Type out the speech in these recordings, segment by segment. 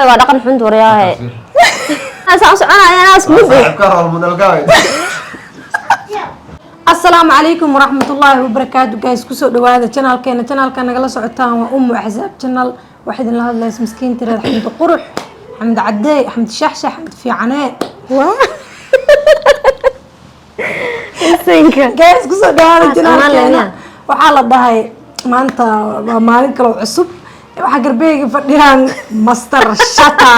ودقن حنتور يا هي أنا أسمع السلام عليكم ورحمة الله وبركاته جايز كسر هذا channel كان نقل سعتان وأم وحزاب channel واحد اللي هذا اسمه مسكين ترى حمد قرح حمد عدي حمد شحشة حمد في عناء جايز كسر هذا channel كان وحالة بهاي ما أنت ما لك لو عصب وحقر بيجي فديان ماستر شتا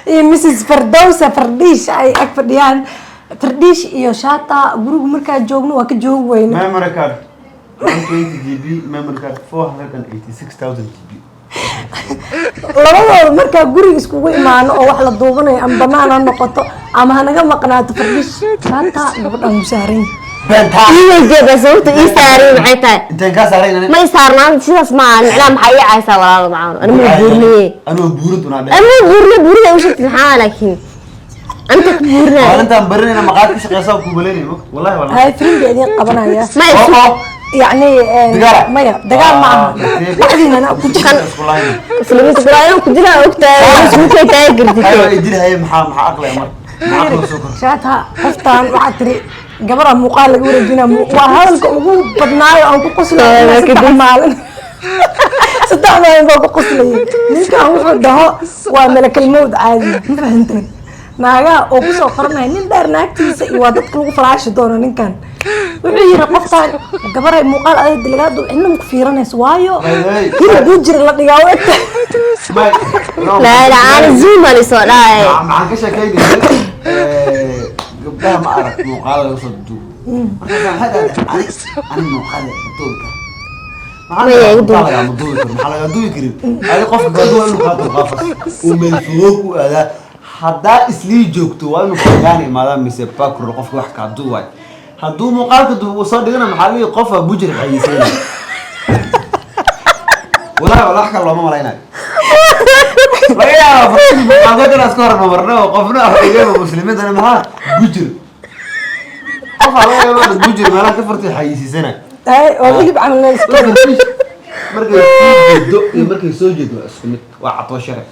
and Mrs. Ferdowsa Fardish ay ag fadhiyaan Fardish iyo Shata guriga markaa joogno waa ka joog weyne memory card 120 GB memory card 486,000 GB labadooda markaa guriga iskugu imaano oo wax la duubanayo ama banaan ha noqoto ama hanaga maqnaato Fardish Shata gabadhan u saaran إيه جدا صوت إيساري معتاد. أنت كاس علينا. ما يسارنا شيء اسمه نعلم حي عيسى ولا معاه. أنا مو بورني. أنا بورد ونادي. أنا مو بورني وش تنحالك هنا. أنت كبورنا. أنت مبرني أنا ما قعدتش قياسة وكوبليني والله والله. هاي فيلم قاعدين قبنا يا. ما يسوى. يعني ما يا دجال معها. بعدين أنا كنت كان. سلمت برايم كنت أنا وقتها بس مو كي تاجر. أيوة يدير هاي محا عقله يا مر. عقله سكر. شاتها قفتان وعتري. قبرها مقال لك ورجينا وهذا الكوب بدناي أو بقصلة صدق مالن صدق مالن بقصلة نيكا هو ده وملك الموت عادي ما فهمتني ناقا وقصوا قرنا نين دار ناكتي وادت كل فراش دونا نين كان وعير قفتان قبرها مقال أي دلقات إنهم كفيرنا سوايو هنا بوجر لا دقاوت لا أنا زوم اللي صار معك إيش كيدي قبلها ما أعرف مقالة يصدق. هذا أنا مقالة مطولك. ما يقدر. مطولك محلا يقدر يكرم. هذا قف قدوة إنه خاطر قفص ومن فوق وهذا حدا إسلي جوكتو وإنه يعني ما دام مسباك القف واحد كدوة. هدو مقالة كدو وصدقنا محلي قف بوجر حيسين. ولا حكى الله ما مرينا. ويا أقدر أذكر مرنا وقفنا أحيانا مسلمين أنا معاه بوجر. قف على بوجر ما لا كفرت حيسي سنة. أي والله بعملنا مركز مركز سوجد واسمت وعطوا شرع.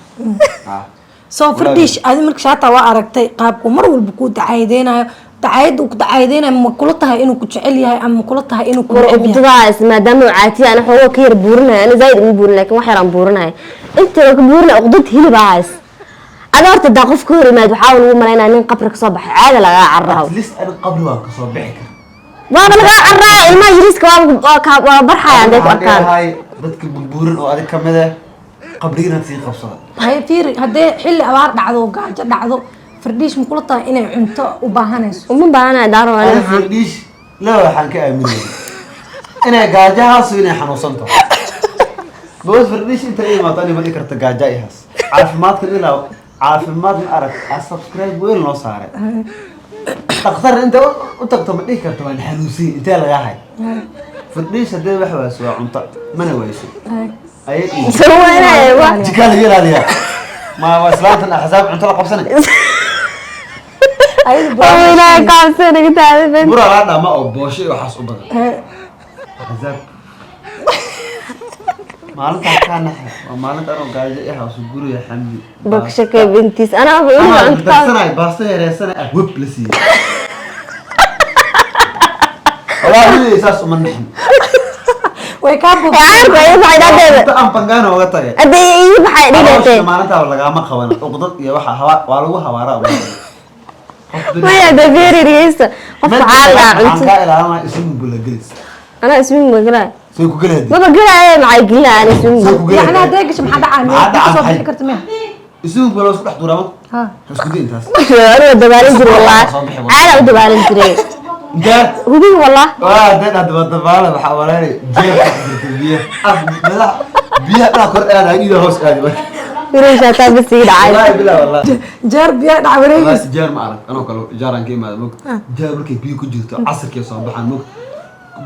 soo Fardish aad marka Shata waa aragtay qaabku mar walba ku dacaydeynaayo dacaydeynaayo ma kula tahay inuu ku jecel yahay ama kula tahay inuu ku neceb yahay maadaama uu caati ana xoolo ka yar buurinay ana zaid u buurin laakiin wax yar aan buurinay inta ka buurinay uqdad hilib aas ada horta da qof ka hor imaad waxa uu maleynaa nin qabri ka soo baxay caada laga carraho list ana qabri waa ka soo bixi kara waa laga carraa ilma yiriska waa barxayaan dadku arkaan hay dadka buurin oo adig kamid ah qabriina tii qabsada hay fiir hadee xilli abaar dhacdo gaajo dhacdo Fardish ma kula tahay inay cunto u baahanayso uma baahana daaro wala Fardish la waxaan ka aaminay inay gaajahaas inay xanuunsanto boos Fardish inta ay maatani ma karta gaaja ihaas caafimaadka ilaa caafimaad ma arag subscribe weel noo saaray dhakhtar inta u tagto ma dhigi karto waan xanuunsi inta laga hay Fardish hadee wax waa soo cunto mana wayso سوينا جكال يلا ما وصلت الأحزاب عن طلق بسنة ولا كم سنة قلت هذا برا لا ما أبوشي وحاسب بدل أحزاب ما أنت كان نحن ما أنت أنا قاعد إياها وسجوري يا حمدي بكشك بنتيس أنا بقول أنت بس سنة أهوب لسي والله هو أساس من نحن ويكابو عارفة إيه بعد هذا أنت أم بنجانا وقتها أدي إيه بحاجة دي ما أنت ولا جامع خوان وقدرت يا وح هوا والو هوارا ما يا دبيري رئيس قف عالة أنت أنا اسمي بولجريس أنا اسمي بقرا سويكو جلادي ما بقرا إيه معي قلا أنا اسمي يعني هذا إيش محد عامل صوب فكرت منه اسمي بولوس بحض ورامك ها اسكتين تاس أنا دبالين جري والله أنا دبالين جري جات هو بيه والله ده دبالة بحوالي جيب بيه بيه أنا كر أنا إذا هوس أنا يروح شاطر بس يدعي والله بالله والله جار بيا دعوري بس جار ما أعرف أنا كلو جاران كي ما مك جار لك بيه كجوته عصر كي صباح مك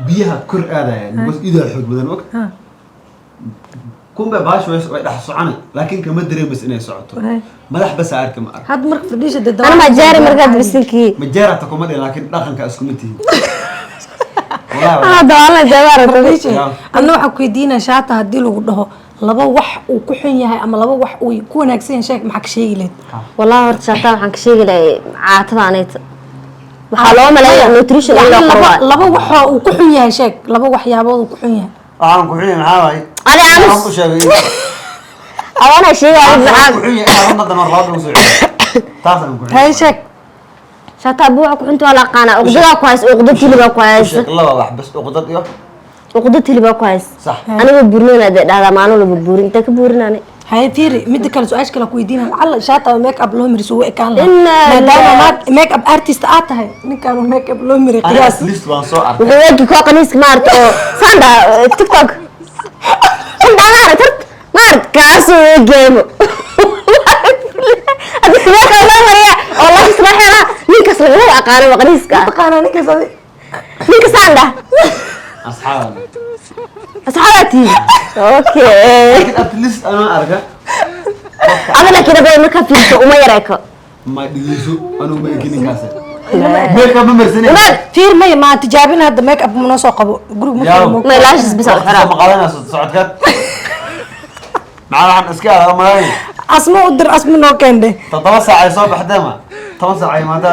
بيها كر أنا يعني بس إذا حق بدل مك كم بباش ويح صعاني لكن كمدري بس إني صعته ملح بس أركم أرك هاد مرك Fardish أنا ما جاري مرقد بسلكي مجارة تكمل لكن داخل كأسكمتي والله dawala dawaara Fardiisha, anna waxaa ku weydiinaa shaata haddii lagu dhaho laba wax uu ku xun yahay ama laba wax uu ku wanaagsan yahay sheeg maxaa ka sheegi lahayd wallahi horta shaataa waxaan ka sheegi lahay caatada anayta waxaa loo maleeyaa nutrition in loo qoro laba wax oo uu ku xun yahay sheeg laba waxyaabood uu ku xun yahay waxaan ku xiyay maxaa waay adi waxaan ku aamus sheegay awana sheegay waxaan ku xiyay inaan hadda mar labaad ugu soo celiyo taasaan ku xiyay hay sheeg shaataa buuxa ku xunta waa la qaana uqdada ku hays uqdada tiliba ku hays laba wax bas uqdad iyo uqdada tiliba ku hays صح aniga buurnana dhahdaa maalin walba buurin inta ka buurinane hay fiiri midda kale su-aasha kale ku weydiinaa lacala shaata make up loo miriso way ekaan Inna maadaama make up artist aad tahay ninkaan make up loo miri أنا qiyaas at least waan soo arkay wuxuu eegi koo qaniiska maarta oo sanda tiktok sanda maart kaasuu eegeemo adi sibaaka loo mariya oo la israxela ninkas laga aqaano waa qaniiska taqaanaa ninkaas adi ninka sanda asxaabana asxaabati okay laakiin at least أنا arka adana kida bay marka fiirto uma yareeko ma dhigiso anuu ma egin ninkaas meelka ma marsanay fiir may ma tijaabin hadda make up ma noo soo qabo guriga Yaa. ma ma ilaashis bisa xira ma qadanayso socodkaad maxaa waxaan iska adaa malayn asma u dir asma noo keende 7 saac ay soo baxdeen ma 10 saac ay maanta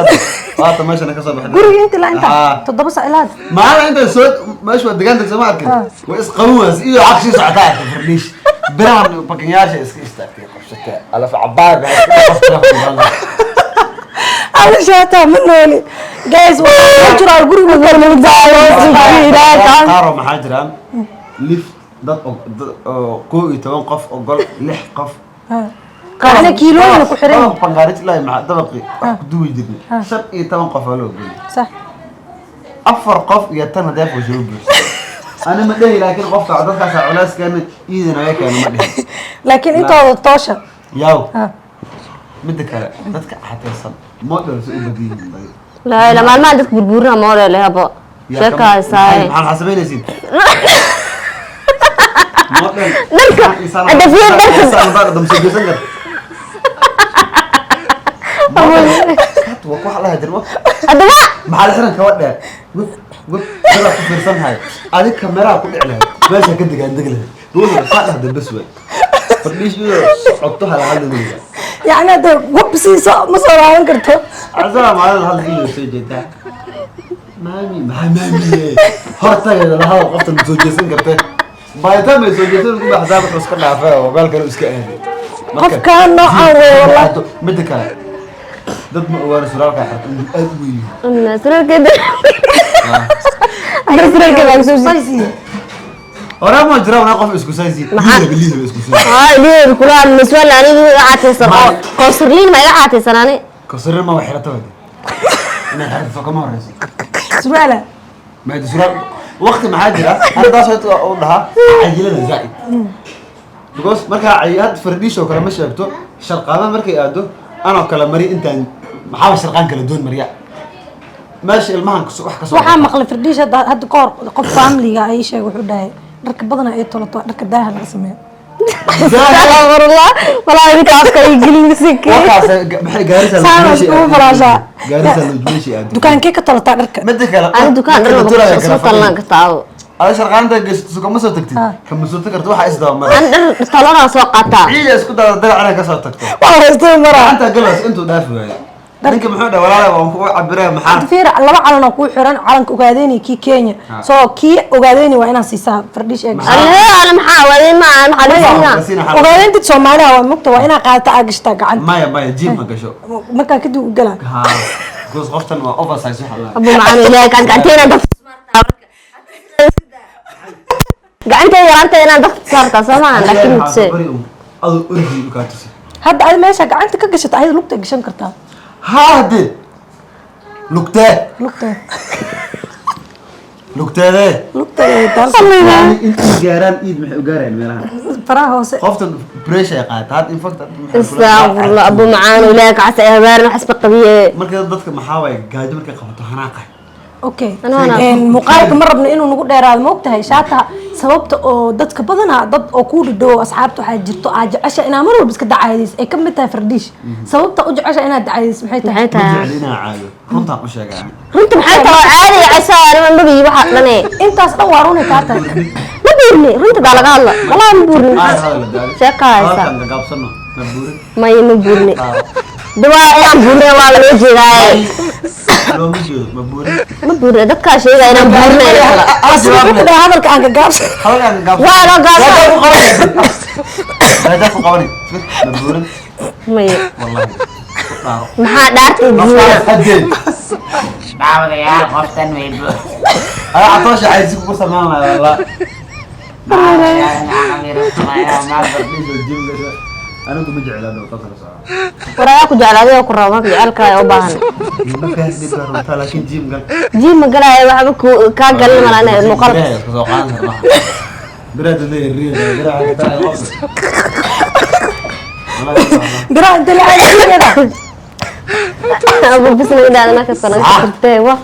waata meesha ka soo baxdeen guriga inta la inta Ah. 7 saac ilaad maana inta soo meesha waa deegaanka soo ma arkin way isqabuwaas iyo caqsi socotaa fardiish birahan bakinyaasha iska istaagtay qabsata ala fa cabaar ala shaata ma nooli guys waa jira guriga ma karmo qaaro maxaa jiraan lift dad oo 11 qof oo gol 6 qof qaarna kiilooyin ku xiran bangaarij ilaa ma dabaqi wax ku duwi jirnay 15 qof oo loo geeyay sax 4 qof iyo tan haday ku soo buuxsay ana ma dhahay laakiin qofka dadkaas culays kan iidana way keenay ma dhahay laakiin intooda toosha yaw ha mid kale dadka xataysan model si u badiyay la ila maalmaha dadka burburina moore lehabo sheeka saay maxaan xasabeynaysiin model Dharka, hadda fiir dharka. isaan baa dam soo geesan kar waa wax la hadirmo adaba maxaa la xiran ka wadha wab wab dala ku fiirsan hay adiga kamera ku dhiclay meesha ka digaan deglahay duulada saadax dabas way fadhiish iyo socodto hala hadlaysa يعني هذا وبسيسة مصر عن كرتو عزام على هذا اللي سجدها مامي مامي هرتا يا لا هذا قفت مسوجسين كرته بايتا مسوجسين كل حساب بس كنا عفوا وقال كانوا اسكان قف كان نوعا والله بدك ضد مؤور سرالك حتى ادوي الناس كده الناس كده سايسي ورا ما جرى وانا قف اسكو سايزي بالليل اسكو سايزي ليه كلها النسوان اللي انا عاتيسن قصرلين ما عاتيسن انا كسر ما وحرته انا حرت فوق ما راسي سؤالة ما ادري سرال وقت ما حاجره انا دا صوت اقولها عجله زائد بس marka ayad fardisho kala ma sheegto sharqaama markay aado ana kala mari intaan maxaa sharqaan kala doon mariya maashi ilmahan wax ka soo waxaa maqlay firdhiish hadda koor qof family-ga ay sheeg wuxuu dhahay dharka badan ay tolato dharka daaha laga sameeyo استغفر الله والله انت عسكر يجلين سكي wakaas maxay gaarisa Saaras kugu falaashaa. gaarisa lujmeeshi aado dukaankee ka tolataa dharka mid kale انا دكان انا سوق الله كتاو ada sharqaanta geesto kama soo tagtid kama soo tagto waxa isdaba mar انا طلعنا سوق قطع ciida isku dada dagac ka soo tagto waa haystay mara anta galas intuu dhaaf waayo ninka muxuu dhaw walaalaha waan ku cabiray maxaa fiir laba calan oo ku xiran calanka ogaadeeni kii Kenya soo kii ogaadeeni waa inaan siisaa firdhiish eeg انا محاولة ما حلينا ogaadeenta Soomaaliya waa mugta waa inaa qaadata agashta gacanta maya maya jiim ma gasho marka kadib u galaa ha goos qoftan waa oversize waxa la ابو معاني لا كان قعدتين ضغط قعدتين يرانتين انا ضغط صارت سمعا لكن تسي adu urdi u ka tusi hadda ay meesha gacanta ka gashata ayada lugta gashan kartaa haade lugtee lugta lugteede lugta ay taal yani intii gaaraan iid maxay u gaareen meelaha faraha hoose qoftan pressure ay qaata had infect استغفر الله ابو معاني لا كعسى هبارنا حسب قضيه marka dadka maxaa way gaajo markay qabato hanaaqa okay Anana. muuqaalka ma rabno inuu nagu dheeraado ma ogtahay shaata sababta oo dadka badanaa dad oo ku dhidhow asxaabta waxaa jirto aa jecesha inaa mar walba iska dacaydis ay ka mid tahay Fardiish sababta u jecesha inaad dacaydis maxay tahay maxay tahay jecel inaa caayo runtaan u sheegaa runta maxay tahay caadi caysa anima magi waxa dhane intaas dhan waa runay kaa tahay ma buurni runta baa laga hadla wallahi ma buurni sheekaysa halkan gaabsano ma buurin ma buurni dawaa inaan buurni waa la jeedaa looma jeedo ma buurin ma buurni dadka sheegay inaan buurni asxaabta hadalka aan ka gaabsan halkan gaabsano waa la gaabsan هذا قوانين مبورن may والله maxaa dhaartay buurni هدي دعوة يا قفتن ويبو انا عطوش عايز يكون سمعنا والله دعوة يا عمير يا مالك انا كنت مجعل انا قطر صراحه warayaa ku jeclaaday oo ku rabo jecelka u baahan ما كان دي بار لكن جيم قال jiim ma galaayo waxba ka galin malana muuqaal براد ذي الريل براد تاع القصر garaa inta la caadigeeda abu bisna ilaadana ka soo qirtay wa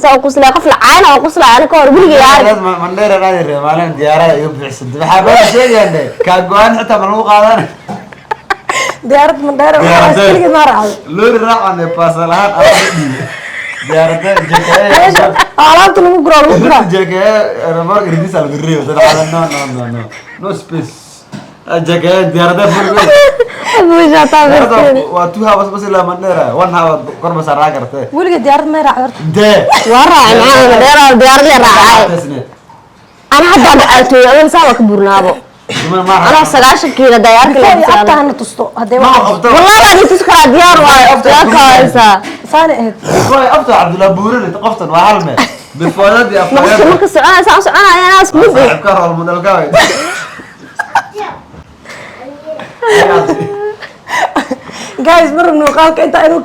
soo qosla qof la caana oo qosla ana ka hor wiliga yaar لازم من دير رادي مالين ديارة يبدع سد بحبه شيء يعني كاغوان حتى من قادان diyaarad mandheer waxaa iskaligeed ma raacdo لوري راح عند باسلات ديارة جكاية alaabta lagu guro lagu guro جكاية انا ما قدرت اسال الريو ده نو نو سبيس جكاية ديارة فول abu jata واتوها بس لا من ديرة وانا قرب سرا كرته weliga diyaarad ma raacdo ده waraa macaan diyaar la raacay ana hadda bacaltooy aan saa ka burnaabo ana 9 kiilo diyaarka la horta bisaan hana tusto hadee ما waa قبطه wallahi baan inta iska diyaar waayo aftaakaysa saani ahayd خوي ابطا عبد الله بورن تقفتن وهالمه بالفوزات يا marka افضل marka soconaysa aas mid صاحب كهرباء الموديل قاوي guys mar muuqaalka inta inuu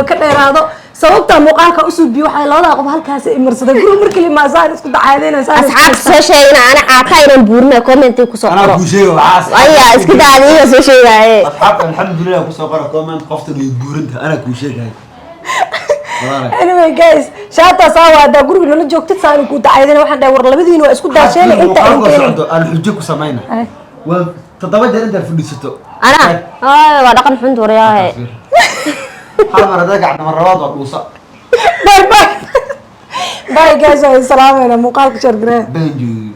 ka dheeraado sababta muuqaalka u suubiyo waxay labada qof halkaas imarsaday guri markii ma saan isku dacaydeenaysa asxaab soo sheegna ana caata inaan buurna comment ku soo انا qoro كوشي وعاس ayaa iska daadiyo soo sheegay اصحاب الحمد لله كوسو قرا كومنت قفت بورنتها انا كوشي هاي والله anyway guys shaata saawa hada guriga nala joogtid saan ku dacaydeen waxaan dhahay war labadiina waa isku daasheen inta انا حجك سمينا وتتوجه انت فديستو ana waa dhaqan xun dooryahay حمر هذاك عند مرات وقوصه bye bye guys salaam muuqaalka share garee بنجي